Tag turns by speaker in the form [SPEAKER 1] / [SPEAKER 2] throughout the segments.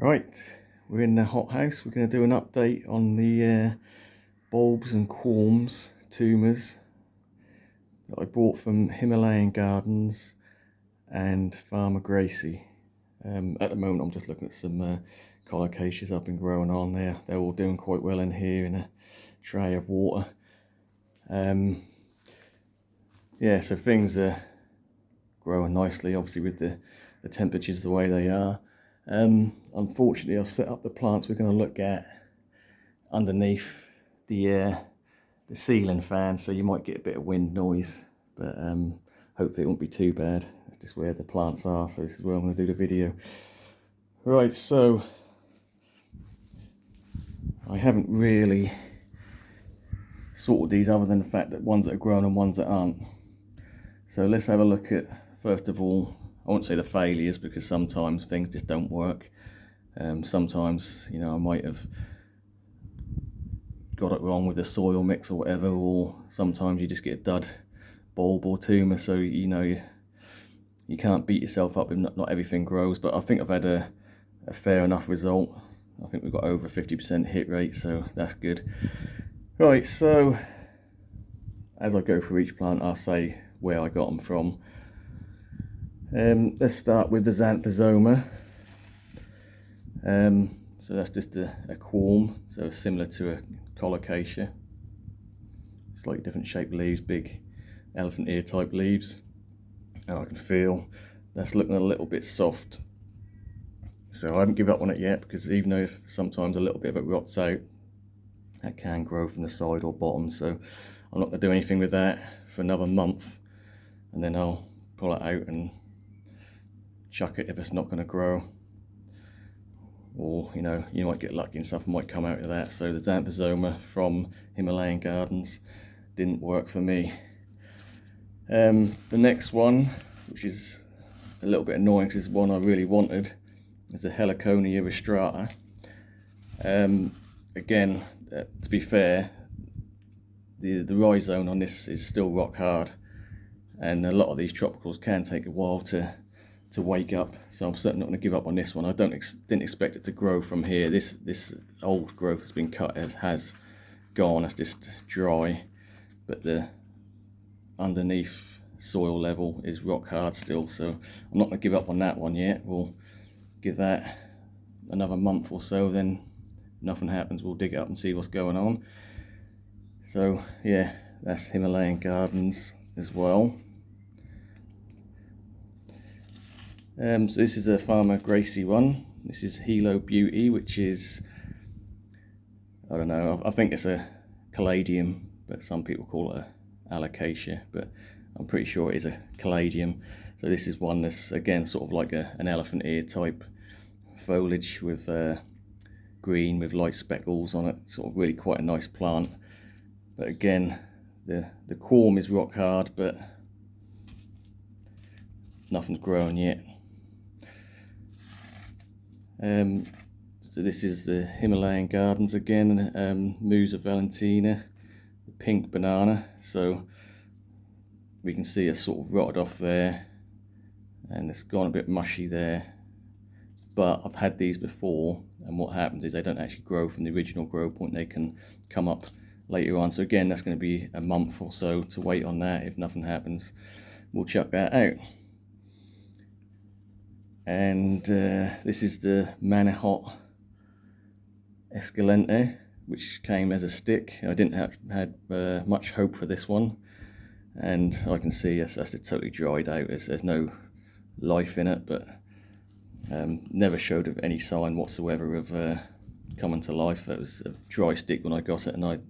[SPEAKER 1] Right, we're in the hothouse. We're going to do an update on the bulbs and corms tumours that I bought from Himalayan Gardens and Farmer Gracie. At the moment I'm just looking at some collocaceas I've been growing on there. They're all doing quite well in here in a tray of water. Yeah, so things are growing nicely, obviously with the temperatures the way they are. Unfortunately, I've set up the plants we're going to look at underneath the ceiling fan, so you might get a bit of wind noise, but hopefully it won't be too bad. That's just where the plants are, so this is where I'm going to do the video. Right, so I haven't really sorted these other than the fact that ones that are grown and ones that aren't. So let's have a look at, first of all, I won't say the failures, because sometimes things just don't work. Sometimes, you know, I might have got it wrong with the soil mix or whatever, or sometimes you just get a dud bulb or tumour, so you know you can't beat yourself up if not everything grows. But I think I've had a fair enough result. I think we've got over 50% hit rate, so that's good. Right, so as I go through each plant, I'll say where I got them from. Let's start with the xanthosoma. So that's just a corm, so similar to a collocacia. Slightly different shaped leaves, big elephant ear type leaves. And I can feel that's looking a little bit soft. So I haven't given up on it yet, because even though sometimes a little bit of it rots out, that can grow from the side or bottom. So I'm not going to do anything with that for another month, and then I'll pull it out and chuck it if it's not going to grow. Or, you know, you might get lucky and stuff might come out of that. So the xanthosoma from Himalayan Gardens didn't work for me. The next one, which is a little bit annoying because it's one I really wanted, is the Heliconia rostrata. Again, to be fair, the rhizome on this is still rock hard, and a lot of these tropicals can take a while to wake up, so I'm certainly not going to give up on this one. I didn't expect it to grow from here. This old growth has been cut, has gone, it's just dry, but the underneath soil level is rock hard still, so I'm not going to give up on that one yet. We'll give that another month or so, then nothing happens, we'll dig it up and see what's going on. So yeah, that's Himalayan Gardens as well. So this is a Farmer Gracie one. This is Hilo Beauty, which is, I don't know, I think it's a caladium, but some people call it a alocasia, but I'm pretty sure it is a caladium. So this is one that's again sort of like an elephant ear type foliage with green with light speckles on it. Sort of really quite a nice plant. But again, the corm is rock hard, but nothing's growing yet. So this is the Himalayan Gardens again, Musa Valentina, the pink banana. So we can see it's sort of rotted off there, and it's gone a bit mushy there. But I've had these before, and what happens is they don't actually grow from the original grow point. They can come up later on. So again, that's going to be a month or so to wait on that. If nothing happens, we'll chuck that out. And this is the Manihot Escalente, which came as a stick. I didn't have much hope for this one, and I can see that's totally dried out. There's no life in it, but never showed of any sign whatsoever of coming to life. That was a dry stick when I got it, and I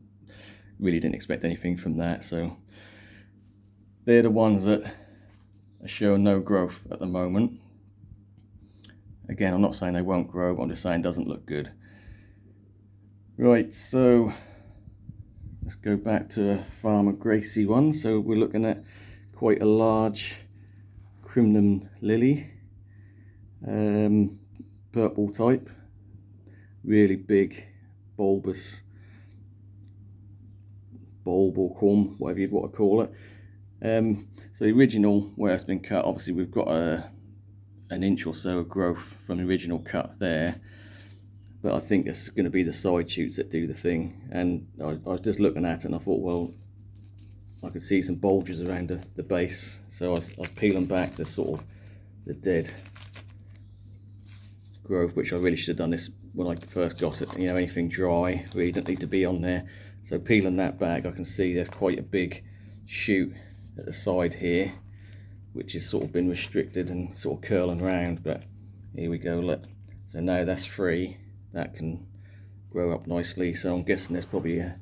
[SPEAKER 1] really didn't expect anything from that. So they're the ones that are showing no growth at the moment. Again, I'm not saying they won't grow, but I'm just saying it doesn't look good. Right, so let's go back to a Farmer Gracie one. So we're looking at quite a large crimson lily, purple type, really big bulbous bulb or corm, whatever you'd want to call it. So the original, where it's been cut, obviously we've got an inch or so of growth from the original cut there, but I think it's going to be the side shoots that do the thing. And I was just looking at it and I thought, well, I could see some bulges around the base, so I was peeling back the sort of the dead growth, which I really should have done this when I first got it. You know, anything dry really doesn't need to be on there. So peeling that back, I can see there's quite a big shoot at the side here, which has sort of been restricted and sort of curling around. But here we go, look. So now that's free, that can grow up nicely. So I'm guessing there's probably a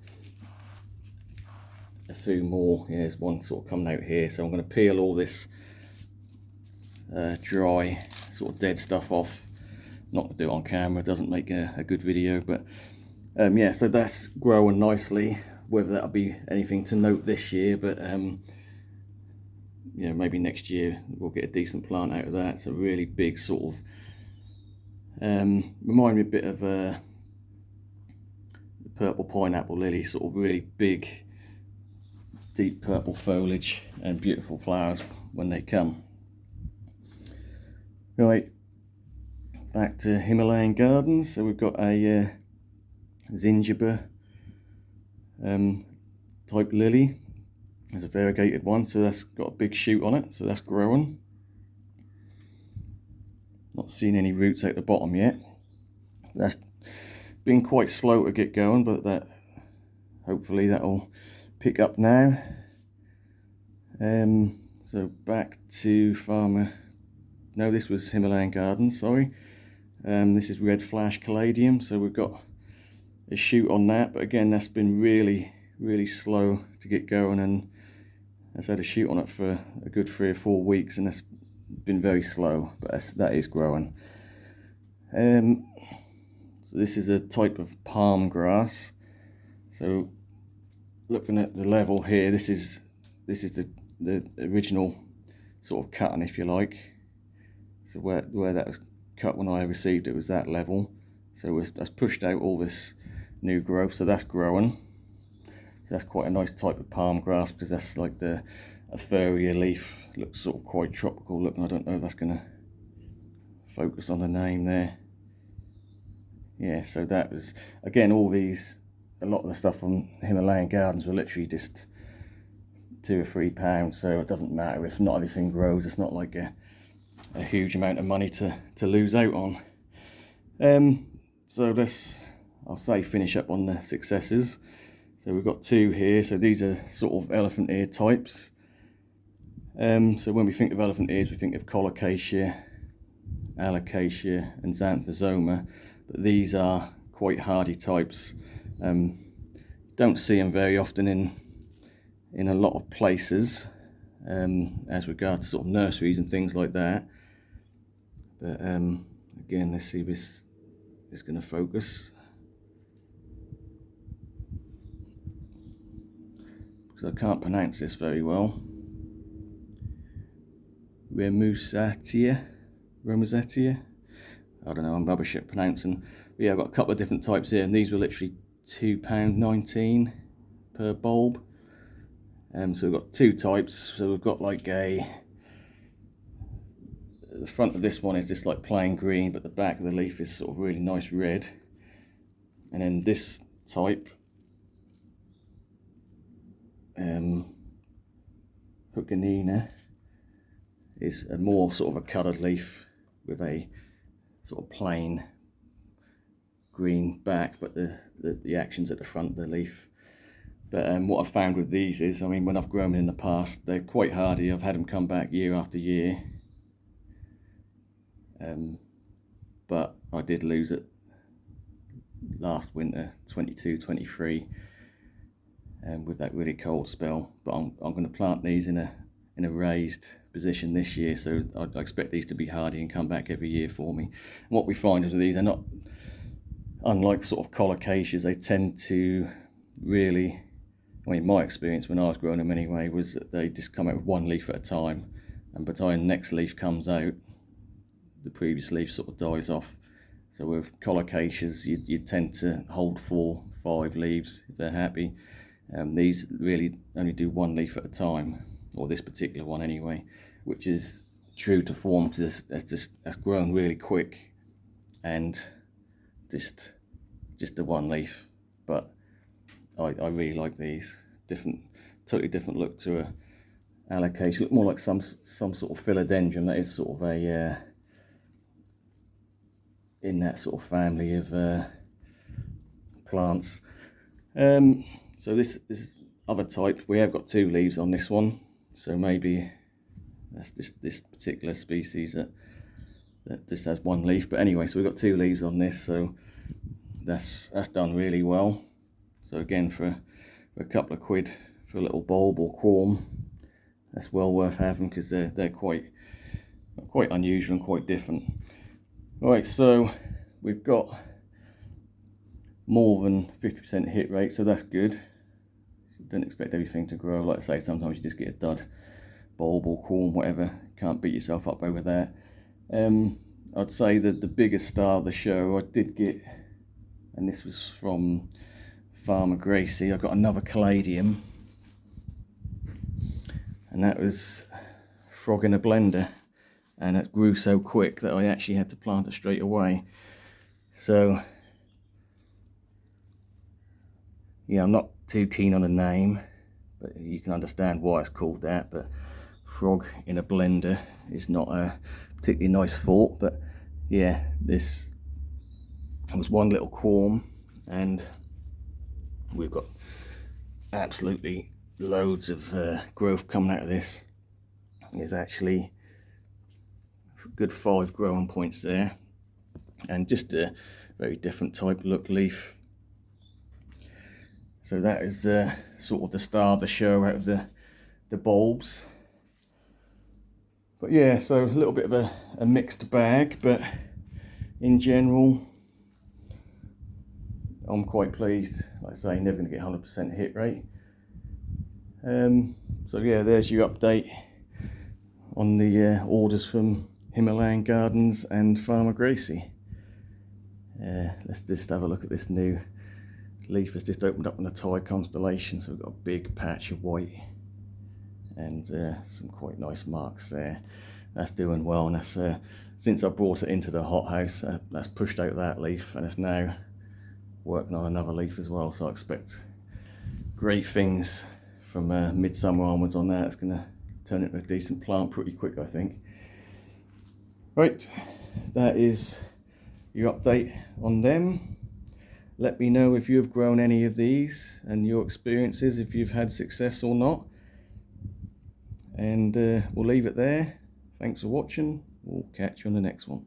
[SPEAKER 1] few more. Yeah, there's one sort of coming out here. So I'm going to peel all this dry sort of dead stuff off. Not to do it on camera, it doesn't make a good video, but yeah, so that's growing nicely. Whether that'll be anything to note this year, but you know, maybe next year we'll get a decent plant out of that. It's a really big sort of remind me a bit of the purple pineapple lily, sort of really big deep purple foliage and beautiful flowers when they come. Right, back to Himalayan gardens. So we've got a zingiber type lily. There's a variegated one, so that's got a big shoot on it, so that's growing. Not seen any roots out the bottom yet. That's been quite slow to get going, but that hopefully that'll pick up now. So back to farmer. No, this was Himalayan gardens, sorry. This is red flash caladium, so we've got a shoot on that, but again that's been really slow to get going, and I've had a shoot on it for a good 3 or 4 weeks, and that's been very slow, but that is growing. So this is a type of palm grass. So looking at the level here, this is the original sort of cutting, if you like. So where that was cut when I received it was that level. So that's pushed out all this new growth, so that's growing. So that's quite a nice type of palm grass, because that's like a furrier leaf. Looks sort of quite tropical looking. I don't know if that's going to focus on the name there. Yeah, so that was, again, all these, a lot of the stuff from Himalayan gardens were literally just £2 or £3, so it doesn't matter if not everything grows. It's not like a huge amount of money to lose out on. So let's, I'll say, finish up on the successes. So we've got 2 here. So these are sort of elephant ear types. So when we think of elephant ears, we think of colocasia, alocasia and xanthosoma, but these are quite hardy types. Don't see them very often in a lot of places, as regards to sort of nurseries and things like that. But again, let's see if this is going to focus, because I can't pronounce this very well. Remusatia. I don't know, I'm rubbish at pronouncing. But yeah, I've got a couple of different types here, and these were literally £2.19 per bulb. So we've got 2 types. So we've got like the front of this one is just like plain green, but the back of the leaf is sort of really nice red. And then this type, Huganina, is a more sort of a coloured leaf with a sort of plain green back, but the action's at the front of the leaf. But what I've found with these is, I mean, when I've grown them in the past, they're quite hardy. I've had them come back year after year. But I did lose it last winter, 22-23, with that really cold spell. But I'm going to plant these in a raised position this year, so I expect these to be hardy and come back every year for me. And what we find is with these, are not unlike sort of colocaceae. They tend to really, I mean, my experience when I was growing them anyway, was that they just come out with 1 leaf at a time, and by the time the next leaf comes out, the previous leaf sort of dies off. So with colocaceae, you tend to hold 4, 5 leaves if they're happy. These really only do 1 leaf at a time, or this particular one anyway, which is true to form. That's grown really quick and just the one leaf, but I really like these. Totally different look to a alocasia. Look more like some sort of philodendron. That is sort of a in that sort of family of plants. So this other type, we have got 2 leaves on this one, so maybe that's this particular species that just has 1 leaf. But anyway, so we've got 2 leaves on this, so that's done really well. So again, for a couple of quid for a little bulb or corm, that's well worth having, because they're quite unusual and quite different. Right, so we've got more than 50% hit rate, so that's good. Don't expect everything to grow. Like I say, sometimes you just get a dud bulb or corm, whatever. Can't beat yourself up over that. I'd say that the biggest star of the show I did get, and this was from Farmer Gracy. I got another caladium, and that was Frog in a Blender, and it grew so quick that I actually had to plant it straight away. So yeah, I'm not too keen on the name, but you can understand why it's called that. But Frog in a Blender is not a particularly nice thought. But yeah, this was one little corm, and we've got absolutely loads of growth coming out of this. There's actually a good 5 growing points there, and just a very different type look leaf. So that is sort of the star of the show out of the bulbs. But yeah, so a little bit of a mixed bag, but in general I'm quite pleased. Like I say, never going to get 100% hit rate. So yeah, there's your update on the orders from Himalayan Gardens and Farmer Gracy. Let's just have a look at this new leaf. Has just opened up in the Thai constellation, so we've got a big patch of white and some quite nice marks there. That's doing well, and that's since I brought it into the hothouse, that's pushed out that leaf, and it's now working on another leaf as well. So I expect great things from midsummer onwards on that. It's going to turn into a decent plant pretty quick, I think. Right, that is your update on them. Let me know if you have grown any of these and your experiences, if you've had success or not. And we'll leave it there. Thanks for watching. We'll catch you on the next one.